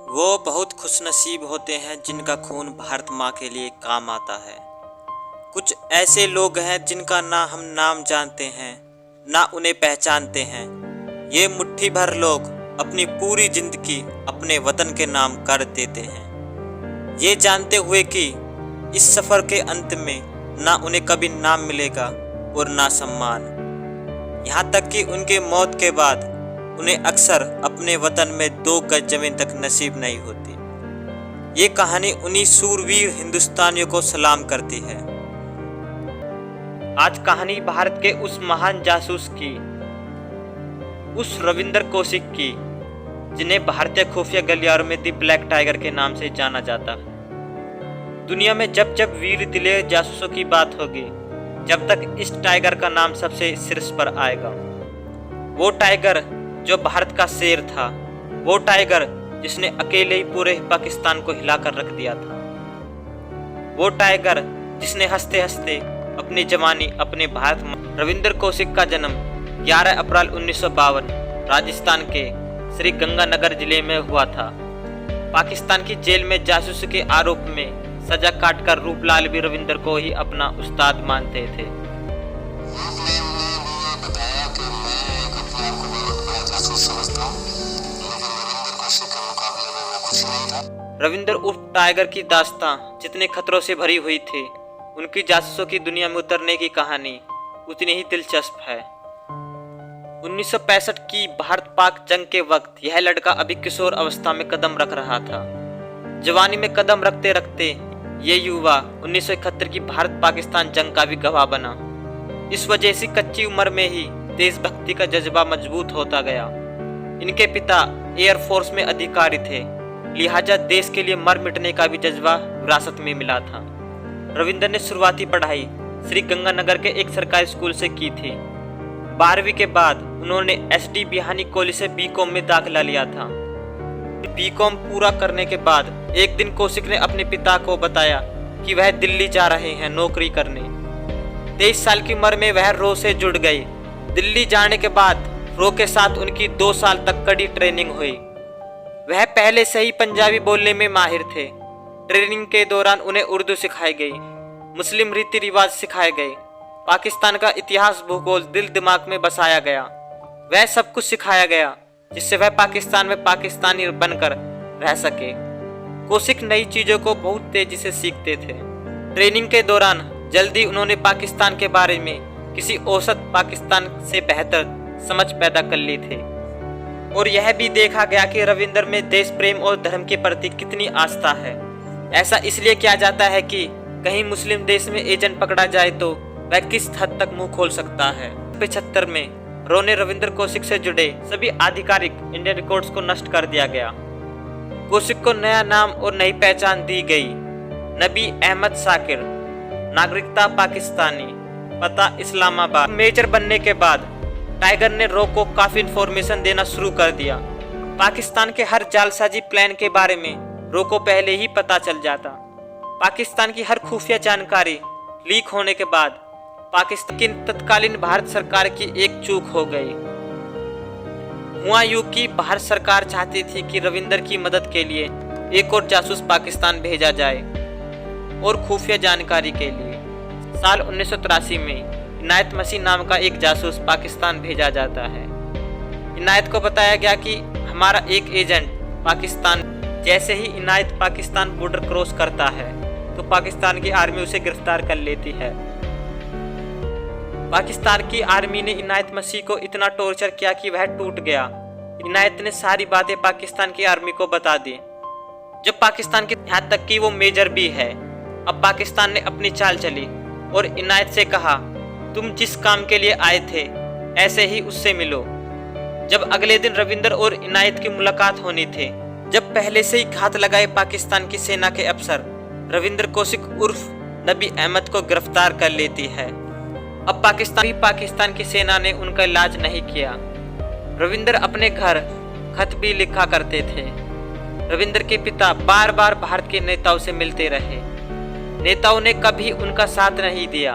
वो बहुत खुशनसीब होते हैं जिनका खून भारत माँ के लिए काम आता है। कुछ ऐसे लोग हैं जिनका ना हम नाम जानते हैं ना उन्हें पहचानते हैं। ये मुट्ठी भर लोग अपनी पूरी जिंदगी अपने वतन के नाम कर देते हैं, ये जानते हुए कि इस सफ़र के अंत में ना उन्हें कभी नाम मिलेगा और ना सम्मान। यहाँ तक कि उनके मौत के बाद उन्हें अक्सर अपने वतन में 2 गज जमीन तक नसीब नहीं होती। ये कहानी उन्हीं सूरवीर हिंदुस्तानियों को सलाम करती है। आज कहानी भारत के उस महान जासूस की, उस रविंदर कौशिक की, जिन्हें भारतीय खुफिया गलियारों में दी ब्लैक टाइगर के नाम से जाना जाता है। दुनिया में जब जब वीर दिले जासूसों की बात होगी, जब तक इस टाइगर का नाम सबसे शीर्ष पर आएगा। वो टाइगर जो भारत का शेर था, वो टाइगर जिसने अकेले ही पूरे पाकिस्तान को हिलाकर रख दिया था, वो टाइगर जिसने हंसते हंसते अपनी जवानी अपने भारत में। रविंदर कौशिक का जन्म 11 अप्रैल 1952 राजस्थान के श्री गंगानगर जिले में हुआ था। पाकिस्तान की जेल में जासूसी के आरोप में सजा काटकर रूपलाल भी रविंदर को ही अपना उस्ताद मानते थे। रविंदर उर्फ टाइगर की दास्तां जितने खतरों से भरी हुई थी, उनकी जासूसों की दुनिया में उतरने की कहानी उतनी ही दिलचस्प है। 1965 की भारत पाक जंग के वक्त यह लड़का अभी किशोर अवस्था में कदम रख रहा था। जवानी में कदम रखते रखते ये युवा 1971 की भारत पाकिस्तान जंग का भी गवाह बना। इस वजह से कच्ची उम्र में ही देशभक्ति का जज्बा मजबूत होता गया। इनके पिता एयरफोर्स में अधिकारी थे, लिहाजा देश के लिए मर मिटने का भी जज्बा विरासत में मिला था। रविंदर ने शुरुआती पढ़ाई श्री गंगानगर के एक सरकारी स्कूल से की थी। 12वीं के बाद उन्होंने SD बिहानी कॉलेज से BCom में दाखिला लिया था। BCom पूरा करने के बाद एक दिन कौशिक ने अपने पिता को बताया कि वह दिल्ली जा रहे हैं नौकरी करने। 23 साल की उम्र में वह रो से जुड़ गई। दिल्ली जाने के बाद रो के साथ उनकी 2 साल तक कड़ी ट्रेनिंग हुई। वह पहले से ही पंजाबी बोलने में माहिर थे। ट्रेनिंग के दौरान उन्हें उर्दू सिखाई गई, मुस्लिम रीति रिवाज सिखाए गए, पाकिस्तान का इतिहास भूगोल दिल दिमाग में बसाया गया। वह सब कुछ सिखाया गया जिससे वह पाकिस्तान में पाकिस्तानी बनकर रह सके। कौशिक नई चीज़ों को बहुत तेजी से सीखते थे। ट्रेनिंग के दौरान जल्दी उन्होंने पाकिस्तान के बारे में किसी औसत पाकिस्तान से बेहतर समझ पैदा कर ली थी। और यह भी देखा गया कि रविंदर में देश प्रेम और धर्म के प्रति कितनी आस्था है। ऐसा इसलिए किया जाता है कि कहीं मुस्लिम देश में एजेंट पकड़ा जाए तो वह किस हद तक मुंह खोल सकता है। 75 में रो ने रविंदर कौशिक से जुड़े सभी आधिकारिक इंडियन रिकॉर्ड्स को नष्ट कर दिया गया। कौशिक को नया नाम और नई पहचान दी गई, नबी अहमद शाकिर, नागरिकता पाकिस्तानी, पता इस्लामाबाद। मेजर बनने के बाद टाइगर ने रो को काफी इंफॉर्मेशन देना शुरू कर दिया। पाकिस्तान के हर जालसाजी प्लान के बारे में रो को पहले ही पता चल जाता। पाकिस्तान की हर खुफिया जानकारी लीक होने के बाद पाकिस्तान की तत्कालीन भारत सरकार की एक चूक हो गई। हुआ यूं कि भारत सरकार चाहती थी कि रविंदर की मदद के लिए एक और जासूस पाकिस्तान भेजा जाए और खुफिया जानकारी के लिए साल 1983 में इनायत मसीह नाम का एक जासूस पाकिस्तान भेजा जाता है। इनायत को बताया गया कि हमारा एक एजेंट पाकिस्तान। जैसे ही इनायत पाकिस्तान बॉर्डर क्रॉस करता है तो पाकिस्तान की आर्मी उसे गिरफ्तार कर लेती है। पाकिस्तान की आर्मी ने इनायत मसीह को इतना टॉर्चर किया कि वह टूट गया। इनायत ने सारी बातें पाकिस्तान की आर्मी को बता दी, जब पाकिस्तान की यहाँ तक कि वो मेजर भी है। अब पाकिस्तान ने अपनी चाल चली और इनायत से कहा, तुम जिस काम के लिए आए थे ऐसे ही उससे मिलो। जब अगले दिन रविंदर और इनायत की मुलाकात होनी थी, जब पहले से ही घात लगाए पाकिस्तान की सेना के अफसर रविंदर कौशिक उर्फ नबी अहमद को गिरफ्तार कर लेती है। अब पाकिस्तान की सेना ने उनका इलाज नहीं किया। रविंदर अपने घर खत भी लिखा करते थे। रविंदर के पिता बार बार भारत के नेताओं से मिलते रहे। नेताओं ने कभी उनका साथ नहीं दिया।